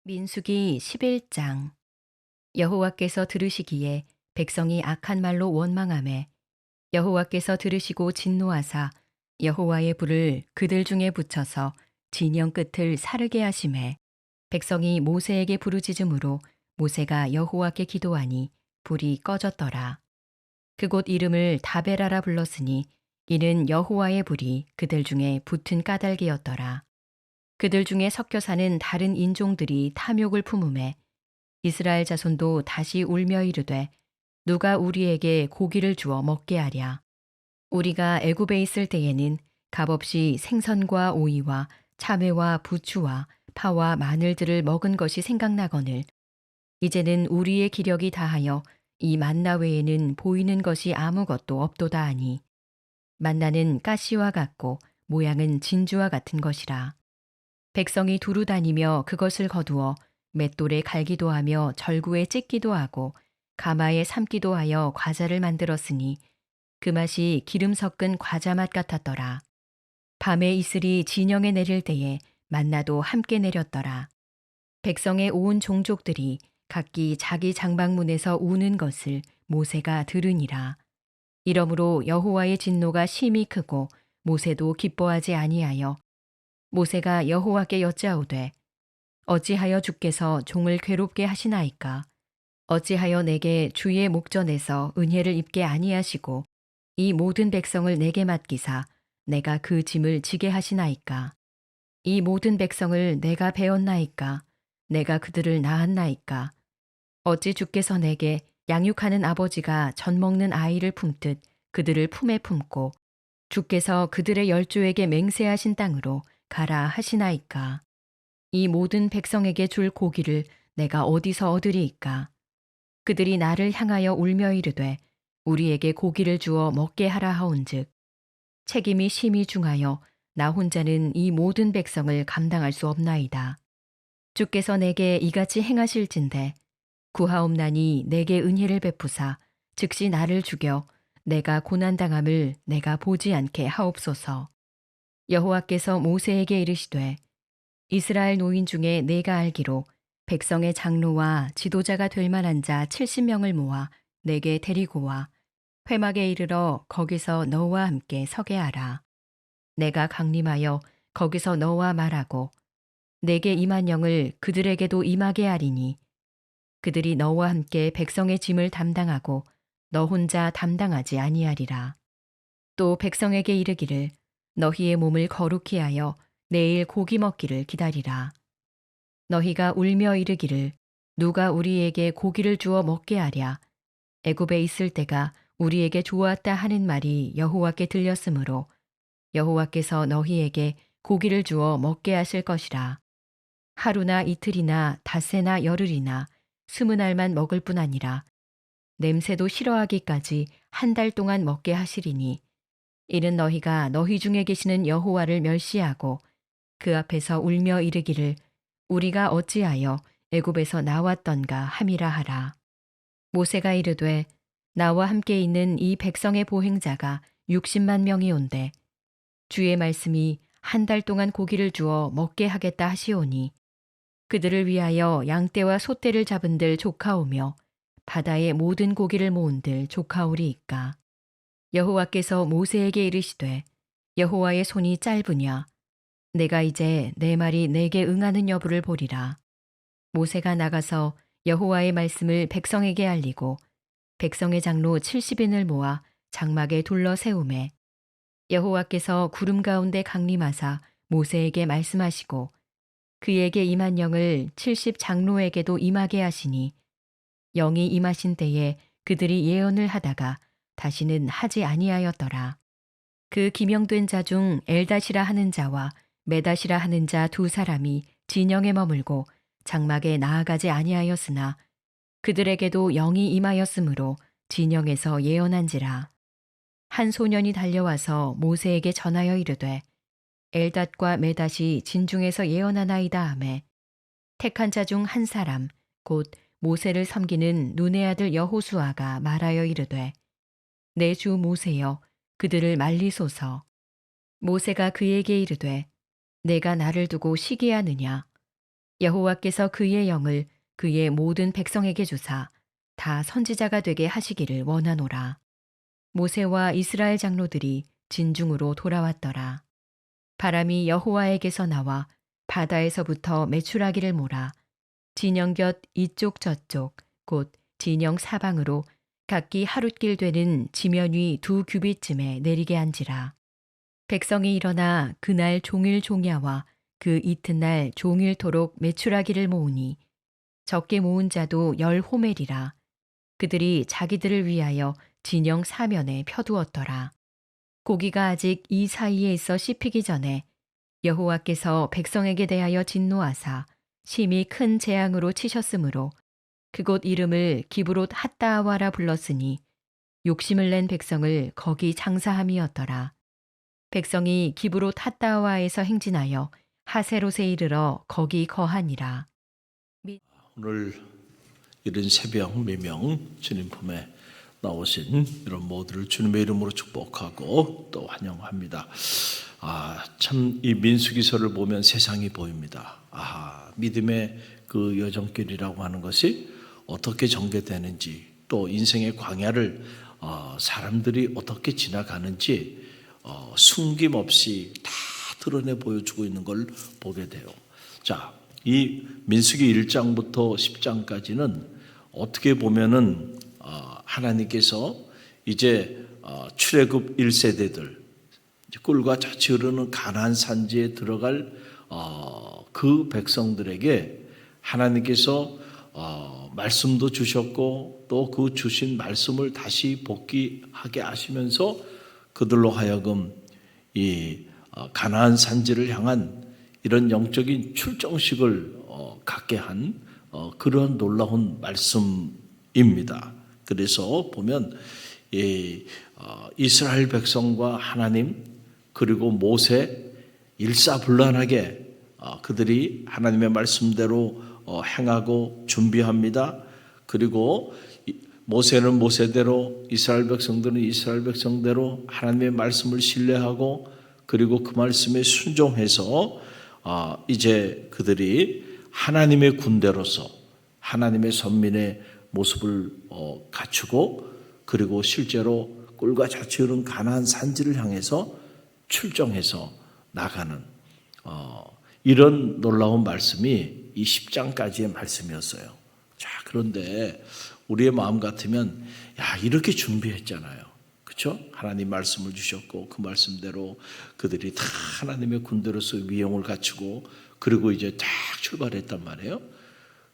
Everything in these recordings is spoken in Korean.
민수기 11장. 여호와께서 들으시기에 백성이 악한 말로 원망하매 여호와께서 들으시고 진노하사 여호와의 불을 그들 중에 붙여서 진영 끝을 사르게 하심에 백성이 모세에게 부르짖음으로 모세가 여호와께 기도하니 불이 꺼졌더라. 그곳 이름을 다베라라 불렀으니 이는 여호와의 불이 그들 중에 붙은 까닭이었더라. 그들 중에 섞여 사는 다른 인종들이 탐욕을 품음에 이스라엘 자손도 다시 울며 이르되 누가 우리에게 고기를 주어 먹게 하랴. 우리가 애굽에 있을 때에는 값없이 생선과 오이와 참외와 부추와 파와 마늘들을 먹은 것이 생각나거늘 이제는 우리의 기력이 다하여 이 만나 외에는 보이는 것이 아무것도 없도다 하니 만나는 가시와 같고 모양은 진주와 같은 것이라. 백성이 두루 다니며 그것을 거두어 맷돌에 갈기도 하며 절구에 찢기도 하고 가마에 삶기도 하여 과자를 만들었으니 그 맛이 기름 섞은 과자 맛 같았더라. 밤에 이슬이 진영에 내릴 때에 만나도 함께 내렸더라. 백성의 온 종족들이 각기 자기 장막문에서 우는 것을 모세가 들으니라. 이러므로 여호와의 진노가 심히 크고 모세도 기뻐하지 아니하여 모세가 여호와께 여짜오되 어찌하여 주께서 종을 괴롭게 하시나이까? 어찌하여 내게 주의 목전에서 은혜를 입게 아니하시고 이 모든 백성을 내게 맡기사 내가 그 짐을 지게 하시나이까? 이 모든 백성을 내가 배웠나이까? 내가 그들을 낳았나이까? 어찌 주께서 내게 양육하는 아버지가 젖 먹는 아이를 품듯 그들을 품에 품고 주께서 그들의 열조에게 맹세하신 땅으로 가라 하시나이까? 이 모든 백성에게 줄 고기를 내가 어디서 얻으리이까? 그들이 나를 향하여 울며 이르되 우리에게 고기를 주어 먹게 하라 하온즉 책임이 심히 중하여 나 혼자는 이 모든 백성을 감당할 수 없나이다. 주께서 내게 이같이 행하실진대 구하옵나니 내게 은혜를 베푸사 즉시 나를 죽여 내가 고난당함을 내가 보지 않게 하옵소서. 여호와께서 모세에게 이르시되 이스라엘 노인 중에 내가 알기로 백성의 장로와 지도자가 될 만한 자 70명을 모아 내게 데리고 와 회막에 이르러 거기서 너와 함께 서게 하라. 내가 강림하여 거기서 너와 말하고 내게 임한 영을 그들에게도 임하게 하리니 그들이 너와 함께 백성의 짐을 담당하고 너 혼자 담당하지 아니하리라. 또 백성에게 이르기를 너희의 몸을 거룩히 하여 내일 고기 먹기를 기다리라. 너희가 울며 이르기를 누가 우리에게 고기를 주어 먹게 하랴. 애굽에 있을 때가 우리에게 좋았다 하는 말이 여호와께 들렸으므로 여호와께서 너희에게 고기를 주어 먹게 하실 것이라. 하루나 이틀이나 닷새나 열흘이나 20날만 먹을 뿐 아니라 냄새도 싫어하기까지 한 달 동안 먹게 하시리니 이는 너희가 너희 중에 계시는 여호와를 멸시하고 그 앞에서 울며 이르기를 우리가 어찌하여 애굽에서 나왔던가 함이라 하라. 모세가 이르되 나와 함께 있는 이 백성의 보행자가 60만 명이 온대 주의 말씀이 한 달 동안 고기를 주어 먹게 하겠다 하시오니 그들을 위하여 양떼와 소떼를 잡은들 조카오며 바다의 모든 고기를 모은들 조카오리이까. 여호와께서 모세에게 이르시되 여호와의 손이 짧으냐 내가 이제 내 말이 내게 응하는 여부를 보리라. 모세가 나가서 여호와의 말씀을 백성에게 알리고 백성의 장로 70인을 모아 장막에 둘러 세우매 여호와께서 구름 가운데 강림하사 모세에게 말씀하시고 그에게 임한 영을 70 장로에게도 임하게 하시니 영이 임하신 때에 그들이 예언을 하다가 다시는 하지 아니하였더라. 그 기명된 자 중 엘닷이라 하는 자와 메닷이라 하는 자 두 사람이 진영에 머물고 장막에 나아가지 아니하였으나 그들에게도 영이 임하였으므로 진영에서 예언한지라. 한 소년이 달려와서 모세에게 전하여 이르되 엘닷과 메닷이 진중에서 예언하나이다 하매 택한 자 중 한 사람 곧 모세를 섬기는 눈의 아들 여호수아가 말하여 이르되 내 주 모세여 그들을 말리소서. 모세가 그에게 이르되 내가 나를 두고 시기하느냐 여호와께서 그의 영을 그의 모든 백성에게 주사 다 선지자가 되게 하시기를 원하노라. 모세와 이스라엘 장로들이 진중으로 돌아왔더라. 바람이 여호와에게서 나와 바다에서부터 메추라기를 몰아 진영 곁 이쪽 저쪽 곧 진영 사방으로 각기 하룻길 되는 지면 위 2규빗쯤에 내리게 한지라. 백성이 일어나 그날 종일 종야와 그 이튿날 종일토록 메추라기를 모으니 적게 모은 자도 10호멜이라. 그들이 자기들을 위하여 진영 사면에 펴두었더라. 고기가 아직 이 사이에 있어 씹히기 전에 여호와께서 백성에게 대하여 진노하사 심히 큰 재앙으로 치셨으므로 그곳 이름을 기브롯 핫다와라 불렀으니 욕심을 낸 백성을 거기 장사함이었더라. 백성이 기브롯 핫다와에서 행진하여 하세롯에 이르러 거기 거하니라. 오늘 이른 새벽 미명 주님 품에 나오신 이런 모두를 주님의 이름으로 축복하고 또 환영합니다. 참 이 민수기서를 보면 세상이 보입니다. 믿음의 그 여정길이라고 하는 것이 어떻게 전개되는지, 또 인생의 광야를 사람들이 어떻게 지나가는지 숨김없이 다 드러내 보여주고 있는 걸 보게 돼요. 자, 이 민수기 1장부터 10장까지는 어떻게 보면은 하나님께서 이제 출애굽 1세대들 꿀과 젖이 흐르는 가나안 산지에 들어갈 그 백성들에게 하나님께서 말씀도 주셨고 또 그 주신 말씀을 다시 복기하게 하시면서 그들로 하여금 이 가나안 산지를 향한 이런 영적인 출정식을 갖게 한 그런 놀라운 말씀입니다. 그래서 보면 이스라엘 백성과 하나님 그리고 모세 일사불란하게 그들이 하나님의 말씀대로 행하고 준비합니다. 그리고 모세는 모세대로 이스라엘 백성들은 이스라엘 백성대로 하나님의 말씀을 신뢰하고 그리고 그 말씀에 순종해서 이제 그들이 하나님의 군대로서 하나님의 선민의 모습을 갖추고 그리고 실제로 꿀과 젖이 흐르는 가나안 산지를 향해서 출정해서 나가는 이런 놀라운 말씀이 이 10장까지의 말씀이었어요. 자, 그런데 우리의 마음 같으면 이렇게 준비했잖아요. 그렇죠? 하나님 말씀을 주셨고 그 말씀대로 그들이 다 하나님의 군대로서 위용을 갖추고 그리고 이제 딱 출발했단 말이에요.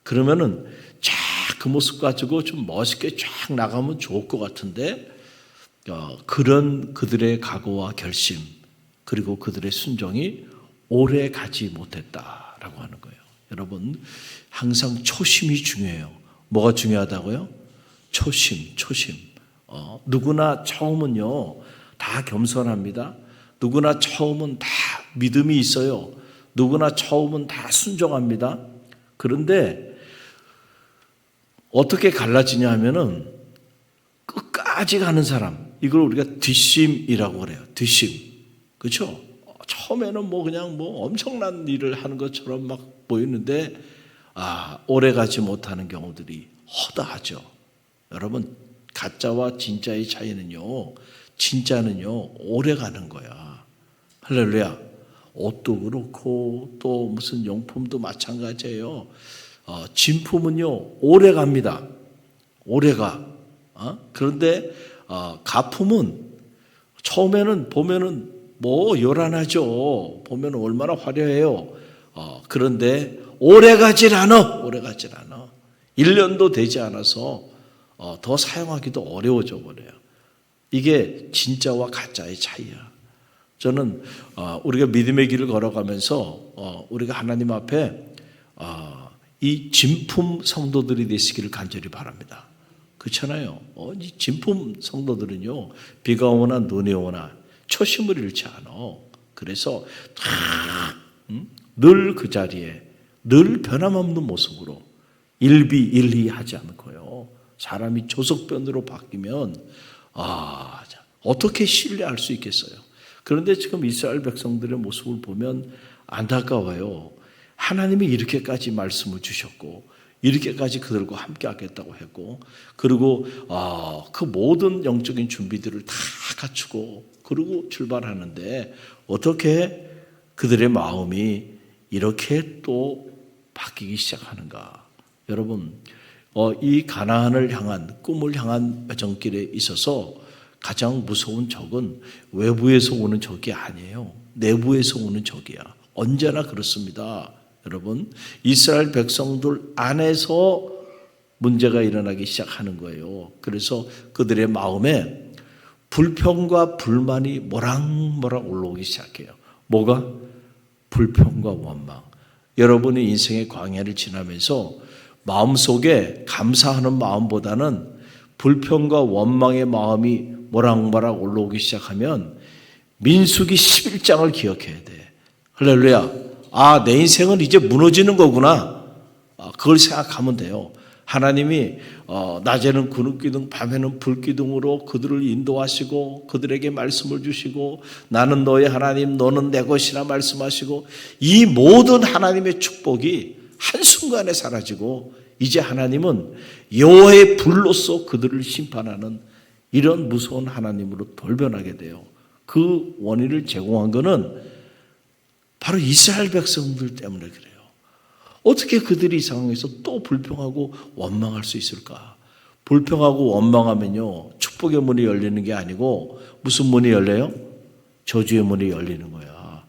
그러면은 그 모습 가지고 좀 멋있게 쫙 나가면 좋을 것 같은데 그런 그들의 각오와 결심 그리고 그들의 순종이 오래 가지 못했다라고 하는 거예요. 여러분 항상 초심이 중요해요. 뭐가 중요하다고요? 초심. 누구나 처음은요 다 겸손합니다. 누구나 처음은 다 믿음이 있어요. 누구나 처음은 다 순종합니다. 그런데 어떻게 갈라지냐 하면은 끝까지 가는 사람, 이걸 우리가 뒷심이라고 그래요. 뒷심. 그렇죠? 처음에는 그냥 엄청난 일을 하는 것처럼 막 보이는데 오래 가지 못하는 경우들이 허다하죠. 여러분 가짜와 진짜의 차이는요, 진짜는요 오래 가는 거야. 할렐루야. 옷도 그렇고 또 무슨 용품도 마찬가지예요. 진품은요 오래 갑니다. 오래 가. 그런데 가품은 처음에는 보면은 요란하죠. 보면 얼마나 화려해요. 그런데 오래 가질 않아. 1년도 되지 않아서 더 사용하기도 어려워져 버려요. 이게 진짜와 가짜의 차이야. 저는 우리가 믿음의 길을 걸어가면서 우리가 하나님 앞에 이 진품 성도들이 되시기를 간절히 바랍니다. 그렇잖아요. 이 진품 성도들은요 비가 오거나 눈이 오거나 초심을 잃지 않아. 그래서 늘 그 자리에 늘 변함없는 모습으로 일비일리하지 않고요. 사람이 조석변으로 바뀌면 어떻게 신뢰할 수 있겠어요? 그런데 지금 이스라엘 백성들의 모습을 보면 안타까워요. 하나님이 이렇게까지 말씀을 주셨고 이렇게까지 그들과 함께 하겠다고 했고 그리고 그 모든 영적인 준비들을 다 갖추고 그리고 출발하는데 어떻게 그들의 마음이 이렇게 또 바뀌기 시작하는가. 여러분 이 가나안을 향한 꿈을 향한 여정길에 있어서 가장 무서운 적은 외부에서 오는 적이 아니에요. 내부에서 오는 적이야. 언제나 그렇습니다. 여러분 이스라엘 백성들 안에서 문제가 일어나기 시작하는 거예요. 그래서 그들의 마음에 불평과 불만이 모락모락 올라오기 시작해요. 뭐가? 불평과 원망. 여러분이 인생의 광야를 지나면서 마음속에 감사하는 마음보다는 불평과 원망의 마음이 모락모락 올라오기 시작하면 민수기 11장을 기억해야 돼. 할렐루야. 내 인생은 이제 무너지는 거구나. 그걸 생각하면 돼요. 하나님이 낮에는 구름기둥 밤에는 불기둥으로 그들을 인도하시고 그들에게 말씀을 주시고 나는 너의 하나님 너는 내 것이라 말씀하시고 이 모든 하나님의 축복이 한순간에 사라지고 이제 하나님은 여호와의 불로서 그들을 심판하는 이런 무서운 하나님으로 돌변하게 돼요. 그 원인을 제공한 것은 바로 이스라엘 백성들 때문에 그래요. 어떻게 그들이 이 상황에서 또 불평하고 원망할 수 있을까? 불평하고 원망하면요 축복의 문이 열리는 게 아니고 무슨 문이 열려요? 저주의 문이 열리는 거야.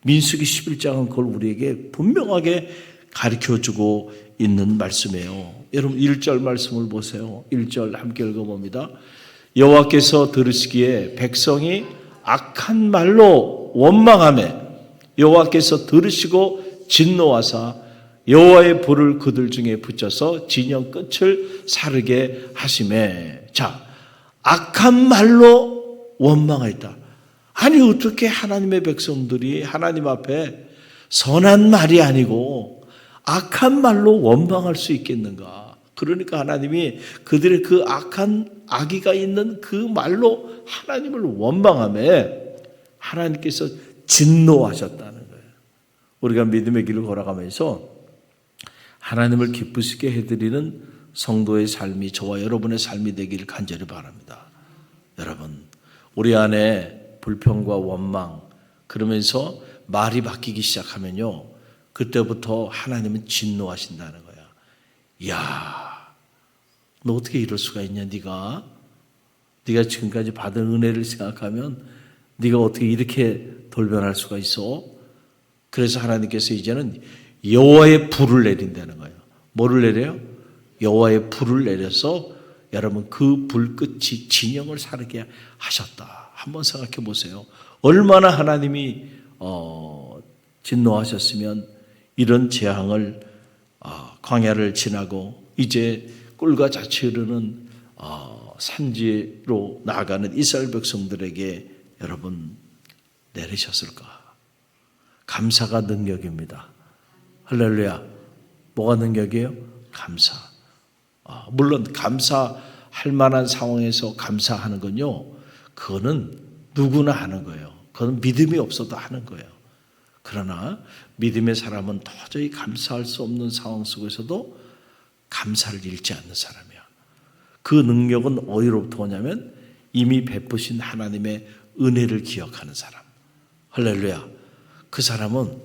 민수기 11장은 그걸 우리에게 분명하게 가르쳐주고 있는 말씀이에요. 여러분 1절 말씀을 보세요. 1절 함께 읽어봅니다. 여호와께서 들으시기에 백성이 악한 말로 원망하며 여호와께서 들으시고 진노하사 여호와의 불을 그들 중에 붙여서 진영 끝을 사르게 하시매. 자, 악한 말로 원망하였다. 아니 어떻게 하나님의 백성들이 하나님 앞에 선한 말이 아니고 악한 말로 원망할 수 있겠는가? 그러니까 하나님이 그들의 그 악한 악의가 있는 그 말로 하나님을 원망하며 하나님께서 진노하셨다는 거예요. 우리가 믿음의 길을 걸어가면서 하나님을 기쁘시게 해드리는 성도의 삶이 저와 여러분의 삶이 되기를 간절히 바랍니다. 여러분 우리 안에 불평과 원망 그러면서 말이 바뀌기 시작하면요 그때부터 하나님은 진노하신다는 거야. 이야 너 어떻게 이럴 수가 있냐. 네가 지금까지 받은 은혜를 생각하면 네가 어떻게 이렇게 돌변할 수가 있어? 그래서 하나님께서 이제는 여호와의 불을 내린다는 거예요. 뭐를 내려요? 여호와의 불을 내려서 여러분 그 불끝이 진영을 사르게 하셨다. 한번 생각해 보세요. 얼마나 하나님이 진노하셨으면 이런 재앙을 광야를 지나고 이제 꿀과 잣이 흐르는 산지로 나아가는 이스라엘 백성들에게 여러분 내리셨을까? 감사가 능력입니다. 할렐루야. 뭐가 능력이에요? 감사. 물론 감사할 만한 상황에서 감사하는 건요. 그거는 누구나 하는 거예요. 그건 믿음이 없어도 하는 거예요. 그러나 믿음의 사람은 도저히 감사할 수 없는 상황 속에서도 감사를 잃지 않는 사람이야. 그 능력은 어디로부터 오냐면 이미 베푸신 하나님의 은혜를 기억하는 사람. 할렐루야. 그 사람은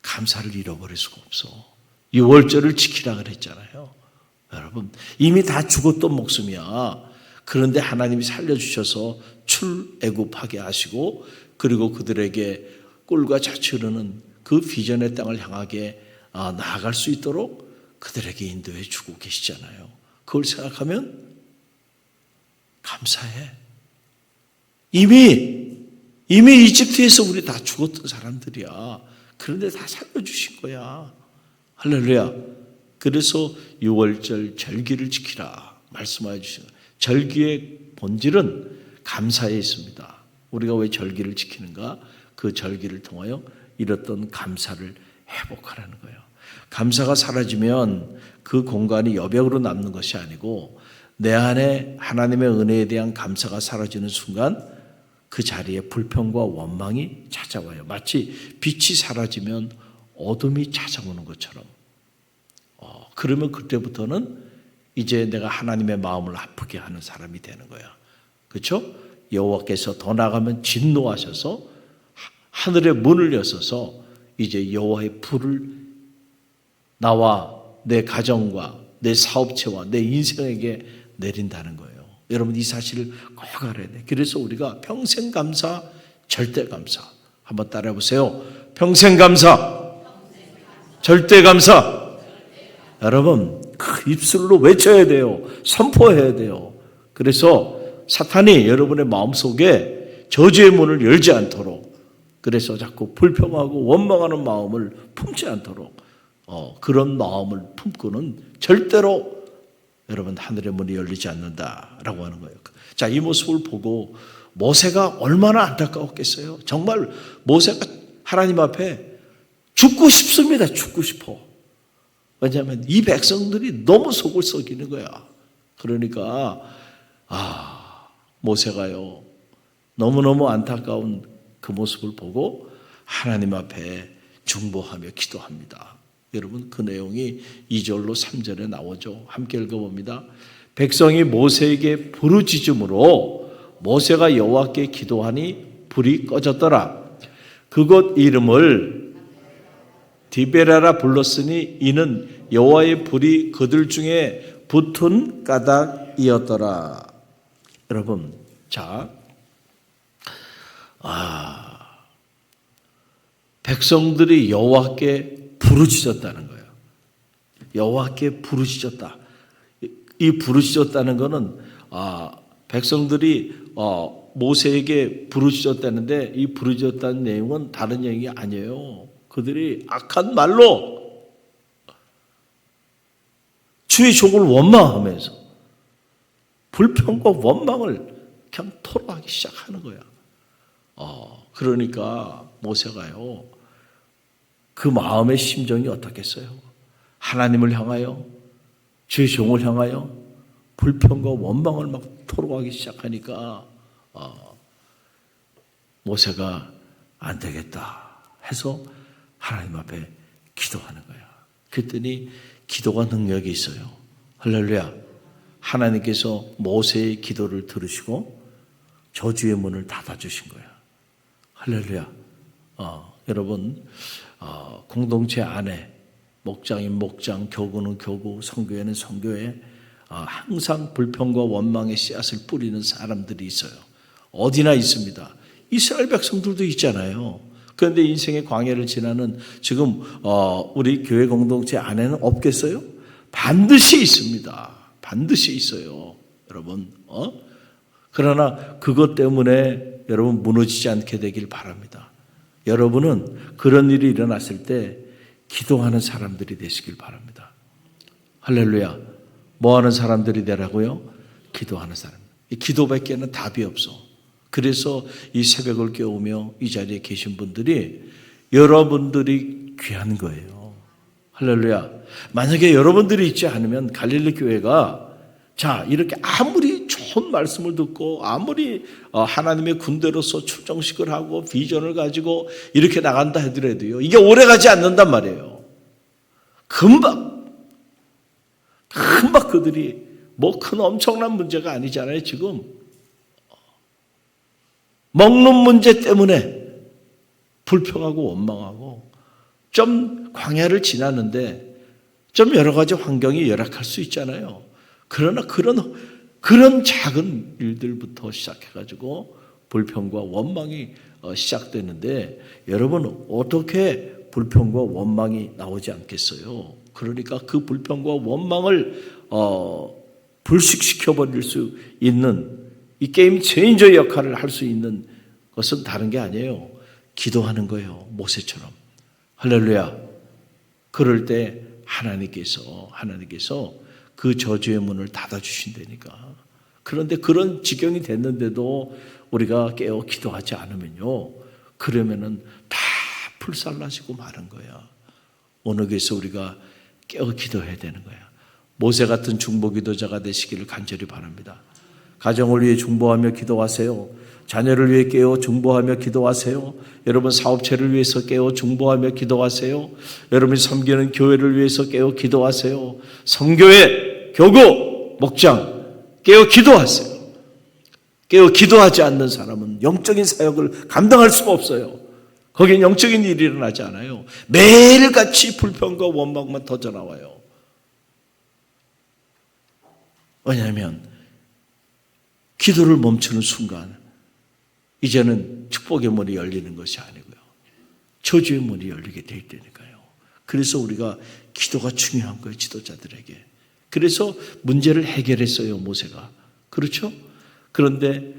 감사를 잃어버릴 수가 없어. 유월절을 지키라 그랬잖아요. 여러분 이미 다 죽었던 목숨이야. 그런데 하나님이 살려주셔서 출애굽하게 하시고 그리고 그들에게 꿀과 잣이 흐르는 그 비전의 땅을 향하게 나아갈 수 있도록 그들에게 인도해 주고 계시잖아요. 그걸 생각하면 감사해. 이미 이집트에서 우리 다 죽었던 사람들이야. 그런데 다 살려주신 거야. 할렐루야. 그래서 유월절 절기를 지키라 말씀하여 주신 거예요. 절기의 본질은 감사에 있습니다. 우리가 왜 절기를 지키는가? 그 절기를 통하여 잃었던 감사를 회복하라는 거예요. 감사가 사라지면 그 공간이 여백으로 남는 것이 아니고 내 안에 하나님의 은혜에 대한 감사가 사라지는 순간 그 자리에 불평과 원망이 찾아와요. 마치 빛이 사라지면 어둠이 찾아오는 것처럼. 그러면 그때부터는 이제 내가 하나님의 마음을 아프게 하는 사람이 되는 거야. 그렇죠? 여호와께서 더 나가면 진노하셔서 하늘의 문을 여셔서 이제 여호와의 불을 나와 내 가정과 내 사업체와 내 인생에게 내린다는 거예요. 여러분 이 사실을 꼭 알아야 돼. 그래서 우리가 평생 감사, 절대 감사. 한번 따라해 보세요. 평생 감사, 절대 감사. 여러분 그 입술로 외쳐야 돼요. 선포해야 돼요. 그래서 사탄이 여러분의 마음속에 저주의 문을 열지 않도록, 그래서 자꾸 불평하고 원망하는 마음을 품지 않도록 그런 마음을 품고는 절대로 여러분 하늘의 문이 열리지 않는다라고 하는 거예요. 자, 이 모습을 보고 모세가 얼마나 안타까웠겠어요. 정말 모세가 하나님 앞에 죽고 싶습니다. 죽고 싶어. 왜냐하면 이 백성들이 너무 속을 썩이는 거야. 그러니까 모세가요 너무너무 안타까운 그 모습을 보고 하나님 앞에 중보하며 기도합니다. 여러분 그 내용이 2절로 3절에 나오죠. 함께 읽어봅니다. 백성이 모세에게 부르짖음으로 모세가 여호와께 기도하니 불이 꺼졌더라. 그곳 이름을 디베라라 불렀으니 이는 여호와의 불이 그들 중에 붙은 까닭이었더라. 여러분, 자, 백성들이 여호와께 부르짖었다는 거예요. 여호와께 부르짖었다. 이 부르짖었다는 것은 백성들이 모세에게 부르짖었다는데 이 부르짖었다는 내용은 다른 내용이 아니에요. 그들이 악한 말로 주의 종을 원망하면서 불평과 원망을 그냥 토로하기 시작하는 거야. 그러니까 모세가요 그 마음의 심정이 어떻겠어요? 하나님을 향하여 주의 종을 향하여 불평과 원망을 막 토로하기 시작하니까 모세가 안 되겠다 해서 하나님 앞에 기도하는 거야. 그랬더니 기도가 능력이 있어요. 할렐루야. 하나님께서 모세의 기도를 들으시고 저주의 문을 닫아주신 거야. 할렐루야. 여러분 공동체 안에 목장인 목장, 교구는 교구, 선교회는 선교회 항상 불평과 원망의 씨앗을 뿌리는 사람들이 있어요. 어디나 있습니다. 이스라엘 백성들도 있잖아요. 그런데 인생의 광야를 지나는 지금 우리 교회 공동체 안에는 없겠어요? 반드시 있습니다. 반드시 있어요. 여러분. 그러나 그것 때문에 여러분 무너지지 않게 되길 바랍니다. 여러분은 그런 일이 일어났을 때 기도하는 사람들이 되시길 바랍니다. 할렐루야. 뭐 하는 사람들이 되라고요? 기도하는 사람. 기도밖에는 답이 없어. 그래서 이 새벽을 깨우며 이 자리에 계신 분들이 여러분들이 귀한 거예요. 할렐루야. 만약에 여러분들이 있지 않으면 갈릴리 교회가 자 이렇게 아무리 좋은 말씀을 듣고 아무리 하나님의 군대로서 출정식을 하고 비전을 가지고 이렇게 나간다 하더라도요 이게 오래가지 않는단 말이에요. 금방 그들이 뭐 큰 엄청난 문제가 아니잖아요. 지금 먹는 문제 때문에 불평하고 원망하고 좀 광야를 지나는데 좀 여러 가지 환경이 열악할 수 있잖아요. 그러나 그런 작은 일들부터 시작해가지고 불평과 원망이 시작되는데 여러분 어떻게 불평과 원망이 나오지 않겠어요? 그러니까 그 불평과 원망을 불식시켜버릴 수 있는 이 게임 체인저 역할을 할 수 있는 것은 다른 게 아니에요. 기도하는 거예요. 모세처럼. 할렐루야. 그럴 때 하나님께서 그 저주의 문을 닫아주신다니까. 그런데 그런 지경이 됐는데도 우리가 깨어 기도하지 않으면요. 그러면은 다 불살라지고 마는 거야. 어느 교회에서 우리가 깨어 기도해야 되는 거야. 모세 같은 중보기도자가 되시기를 간절히 바랍니다. 가정을 위해 중보하며 기도하세요. 자녀를 위해 깨어 중보하며 기도하세요. 여러분 사업체를 위해서 깨어 중보하며 기도하세요. 여러분이 섬기는 교회를 위해서 깨어 기도하세요. 성교회, 교구, 목장 깨어 기도하세요. 깨어 기도하지 않는 사람은 영적인 사역을 감당할 수가 없어요. 거기엔 영적인 일이 일어나지 않아요. 매일같이 불평과 원망만 터져나와요. 왜냐하면 기도를 멈추는 순간 이제는 축복의 문이 열리는 것이 아니고요. 저주의 문이 열리게 돼 있다니까요. 그래서 우리가 기도가 중요한 거예요. 지도자들에게. 그래서 문제를 해결했어요. 모세가. 그렇죠? 그런데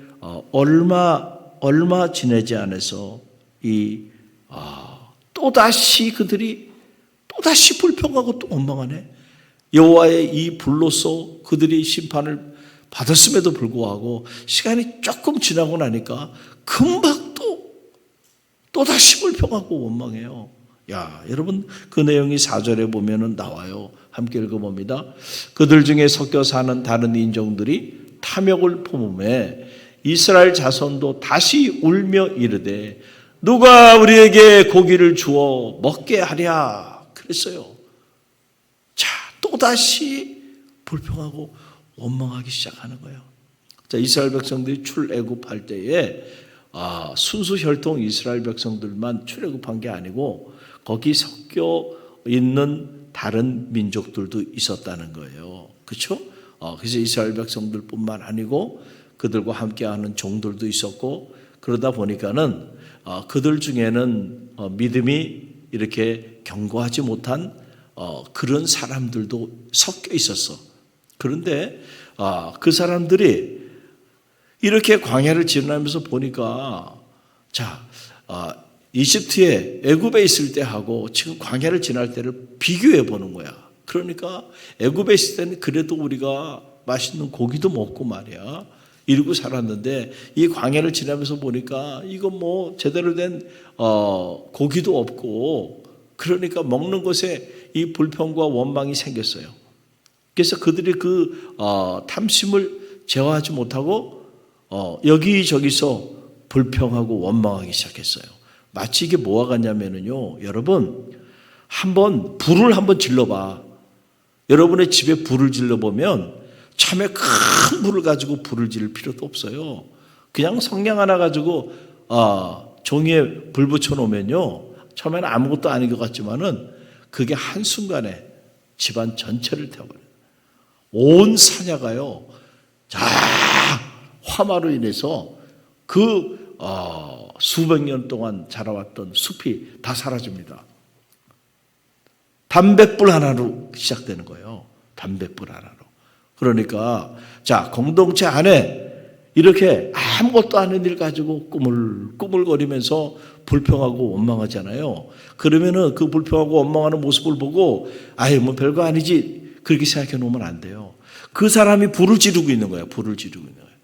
얼마 지내지 않아서 또다시 그들이 또다시 불평하고 또 원망하네. 여호와의 이 불로서 그들이 심판을 받았음에도 불구하고 시간이 조금 지나고 나니까 금방 또다시 불평하고 원망해요. 야, 여러분 그 내용이 4절에 보면은 나와요. 함께 읽어봅니다. 그들 중에 섞여 사는 다른 인종들이 탐욕을 품음에 이스라엘 자손도 다시 울며 이르되 누가 우리에게 고기를 주어 먹게 하랴 그랬어요. 자, 또다시 불평하고 원망하기 시작하는 거예요. 자, 이스라엘 백성들이 출애굽할 때에 순수 혈통 이스라엘 백성들만 출애굽한 게 아니고 거기 섞여 있는 다른 민족들도 있었다는 거예요. 그렇죠? 그래서 이스라엘 백성들뿐만 아니고 그들과 함께하는 종들도 있었고 그러다 보니까는 그들 중에는 믿음이 이렇게 견고하지 못한 그런 사람들도 섞여 있었어. 그런데 그 사람들이 이렇게 광야를 지나면서 보니까 이집트에 애굽에 있을 때하고 지금 광야를 지날 때를 비교해 보는 거야. 그러니까 애굽에 있을 때는 그래도 우리가 맛있는 고기도 먹고 말이야. 이러고 살았는데 이 광야를 지나면서 보니까 이거 뭐 제대로 된 고기도 없고 그러니까 먹는 것에 이 불평과 원망이 생겼어요. 그래서 그들이 그 탐심을 제어하지 못하고 여기저기서 불평하고 원망하기 시작했어요. 마치 이게 뭐와 같냐면요, 여러분 불을 한번 질러봐. 여러분의 집에 불을 질러보면 참에 큰 불을 가지고 불을 지를 필요도 없어요. 그냥 성냥 하나 가지고 종이에 불 붙여놓으면요, 처음에는 아무것도 아닌 것 같지만은 그게 한순간에 집안 전체를 태워버려요. 온 사냐가요, 화마로 인해서 그 수백 년 동안 자라왔던 숲이 다 사라집니다. 담뱃불 하나로 시작되는 거예요. 담뱃불 하나로. 그러니까 공동체 안에 이렇게 아무것도 아닌 일 가지고 꾸물거리면서 불평하고 원망하잖아요. 그러면은 그 불평하고 원망하는 모습을 보고 뭐 별거 아니지 그렇게 생각해 놓으면 안 돼요. 그 사람이 불을 지르고 있는 거예요. 불을 지르고 있는 거예요.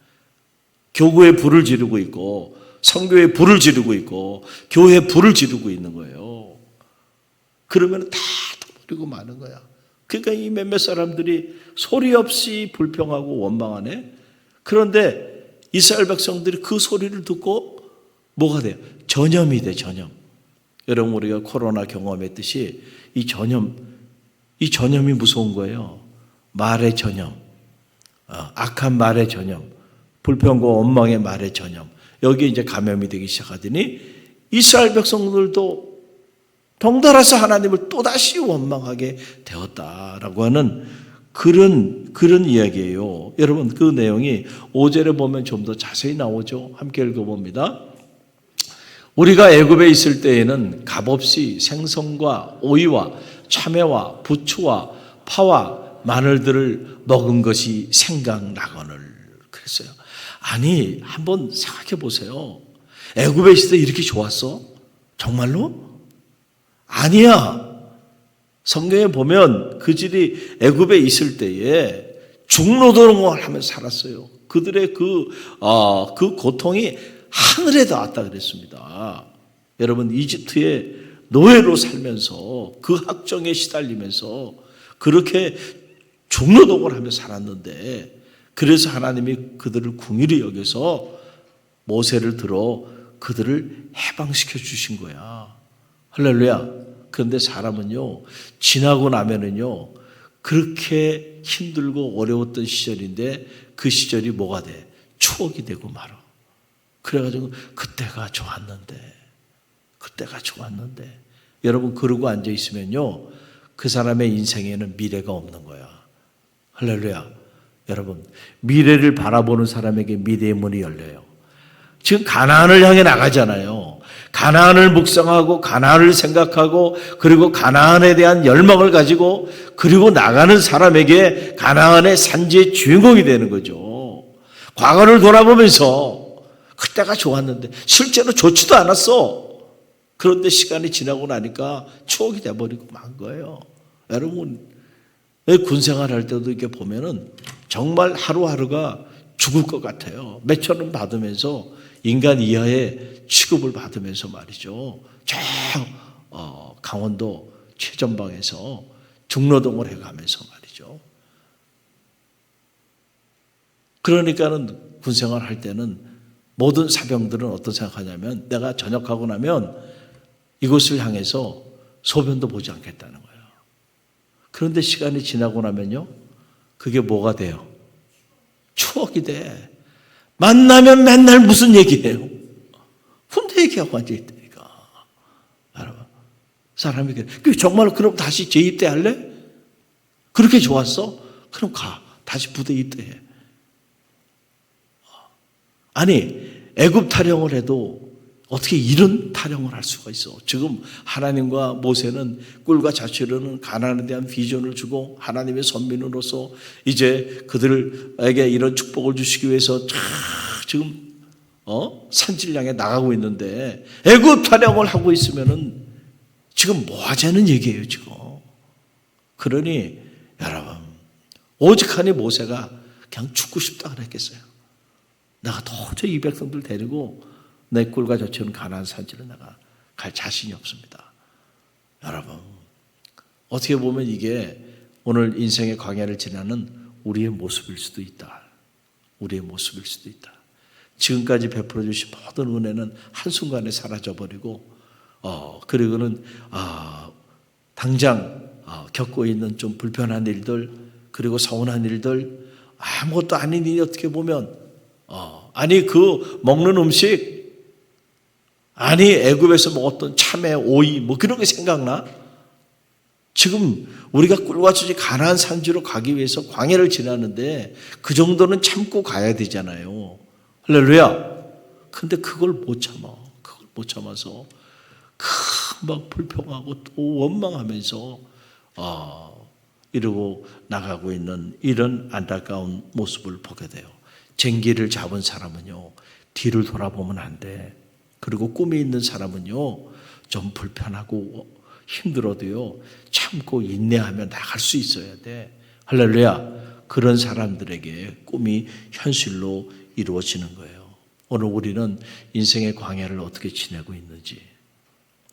교구에 불을 지르고 있고 성교에 불을 지르고 있고 교회에 불을 지르고 있는 거예요. 그러면 다 버리고 마는 거야. 그러니까 이 몇몇 사람들이 소리 없이 불평하고 원망하네. 그런데 이스라엘 백성들이 그 소리를 듣고 뭐가 돼요? 전염이 돼, 전염. 여러분 우리가 코로나 경험했듯이 이 전염이 무서운 거예요. 말의 전염, 악한 말의 전염, 불평과 원망의 말의 전염. 여기 이제 감염이 되기 시작하더니 이스라엘 백성들도 덩달아서 하나님을 또다시 원망하게 되었다라고 하는 그런 이야기예요. 여러분 그 내용이 5절에 보면 좀 더 자세히 나오죠. 함께 읽어봅니다. 우리가 애굽에 있을 때에는 값없이 생선과 오이와 참외와 부추와 파와 마늘들을 먹은 것이 생각나거늘 그랬어요. 아니 한번 생각해 보세요. 애굽에 있을 때 이렇게 좋았어? 정말로? 아니야. 성경에 보면 그들이 애굽에 있을 때에 중노동을 하면서 살았어요. 그들의 그 고통이 하늘에 닿았다 그랬습니다. 여러분 이집트의 노예로 살면서 그 학정에 시달리면서 그렇게 중노동을 하면서 살았는데 그래서 하나님이 그들을 긍휼히 여겨서 모세를 들어 그들을 해방시켜 주신 거야. 할렐루야. 그런데 사람은요, 지나고 나면은요, 그렇게 힘들고 어려웠던 시절인데 그 시절이 뭐가 돼? 추억이 되고 말아. 그래가지고 그때가 좋았는데 여러분 그러고 앉아있으면요, 그 사람의 인생에는 미래가 없는 거야. 할렐루야. 여러분, 미래를 바라보는 사람에게 미래의 문이 열려요. 지금 가나안을 향해 나가잖아요. 가나안을 묵상하고 가나안을 생각하고 그리고 가나안에 대한 열망을 가지고 그리고 나가는 사람에게 가나안의 산지의 주인공이 되는 거죠. 과거를 돌아보면서 그때가 좋았는데 실제로 좋지도 않았어. 그런데 시간이 지나고 나니까 추억이 돼버리고 만 거예요. 여러분, 군생활 할 때도 이렇게 보면은 정말 하루하루가 죽을 것 같아요. 몇천 원 받으면서 인간 이하의 취급을 받으면서 말이죠. 저 강원도 최전방에서 중노동을 해가면서 말이죠. 그러니까는 군생활 할 때는 모든 사병들은 어떤 생각하냐면 내가 전역하고 나면 이곳을 향해서 소변도 보지 않겠다는 거예요. 그런데 시간이 지나고 나면요, 그게 뭐가 돼요? 추억이 돼. 만나면 맨날 무슨 얘기해요? 혼자 얘기하고 앉아있다니까. 여러분, 사람이 그래. 정말 그럼 다시 재입대 할래? 그렇게 좋았어? 그럼 가. 다시 부대 입대해. 아니, 애굽 타령을 해도 어떻게 이런 타령을 할 수가 있어? 지금 하나님과 모세는 꿀과 자취로는 가나안에 대한 비전을 주고 하나님의 선민으로서 이제 그들에게 이런 축복을 주시기 위해서 지금 산지를 향해 나가고 있는데 애굽 타령을 하고 있으면은 지금 뭐 하자는 얘기예요 지금. 그러니 여러분, 오직하니 모세가 그냥 죽고 싶다 그랬겠어요. 내가 도저히 이 백성들 데리고 내 꿀과 젖히는 가나안 산지를 내가 갈 자신이 없습니다. 여러분, 어떻게 보면 이게 오늘 인생의 광야를 지나는 우리의 모습일 수도 있다. 우리의 모습일 수도 있다. 지금까지 베풀어 주신 모든 은혜는 한순간에 사라져버리고 그리고는 당장 겪고 있는 좀 불편한 일들 그리고 서운한 일들 아무것도 아닌 일이 어떻게 보면 아니 그 먹는 음식 아니 애굽에서 먹었던 참외, 오이 뭐 그런 게 생각나? 지금 우리가 꿀과 젖이 가나안 산지로 가기 위해서 광야를 지나는데 그 정도는 참고 가야 되잖아요. 할렐루야. 근데 그걸 못 참아. 그걸 못 참아서 금방 불평하고 또 원망하면서 이러고 나가고 있는 이런 안타까운 모습을 보게 돼요. 쟁기를 잡은 사람은요, 뒤를 돌아보면 안 돼. 그리고 꿈이 있는 사람은요, 좀 불편하고 힘들어도요, 참고 인내하며 나갈 수 있어야 돼. 할렐루야. 그런 사람들에게 꿈이 현실로 이루어지는 거예요. 오늘 우리는 인생의 광야를 어떻게 지내고 있는지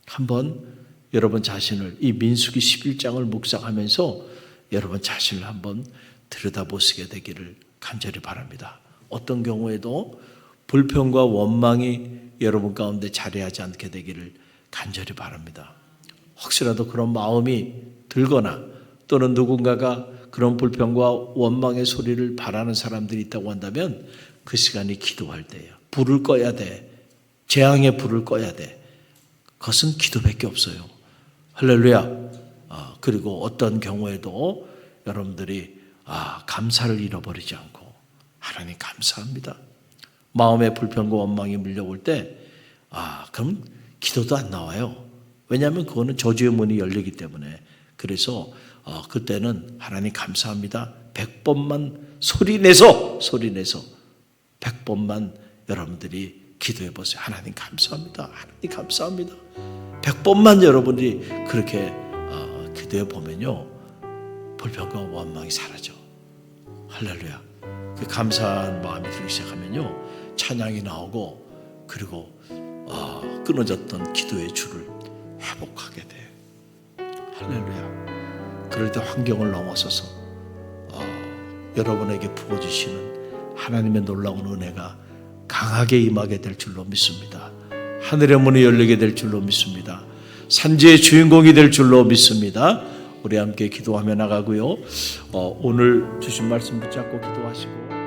한번 여러분 자신을 이 민수기 11장을 묵상하면서 여러분 자신을 한번 들여다보시게 되기를 간절히 바랍니다. 어떤 경우에도 불평과 원망이 여러분 가운데 자리하지 않게 되기를 간절히 바랍니다. 혹시라도 그런 마음이 들거나 또는 누군가가 그런 불평과 원망의 소리를 바라는 사람들이 있다고 한다면 그 시간이 기도할 때예요. 불을 꺼야 돼. 재앙의 불을 꺼야 돼. 그것은 기도밖에 없어요. 할렐루야. 그리고 어떤 경우에도 여러분들이 감사를 잃어버리지 않고 하나님 감사합니다. 마음의 불평과 원망이 밀려올 때 그럼 기도도 안 나와요. 왜냐하면 그거는 저주의 문이 열리기 때문에. 그래서 그때는 하나님 감사합니다. 100번만 소리내서 100번만 여러분들이 기도해 보세요. 하나님 감사합니다. 하나님 감사합니다. 100번만 여러분들이 그렇게 기도해 보면요, 불평과 원망이 사라져. 할렐루야. 그 감사한 마음이 들기 시작하면요, 찬양이 나오고 그리고 끊어졌던 기도의 줄을 회복하게 돼. 할렐루야. 그럴 때 환경을 넘어서서 여러분에게 부어주시는 하나님의 놀라운 은혜가 강하게 임하게 될 줄로 믿습니다. 하늘의 문이 열리게 될 줄로 믿습니다. 산지의 주인공이 될 줄로 믿습니다. 우리 함께 기도하며 나가고요. 오늘 주신 말씀 붙잡고 기도하시고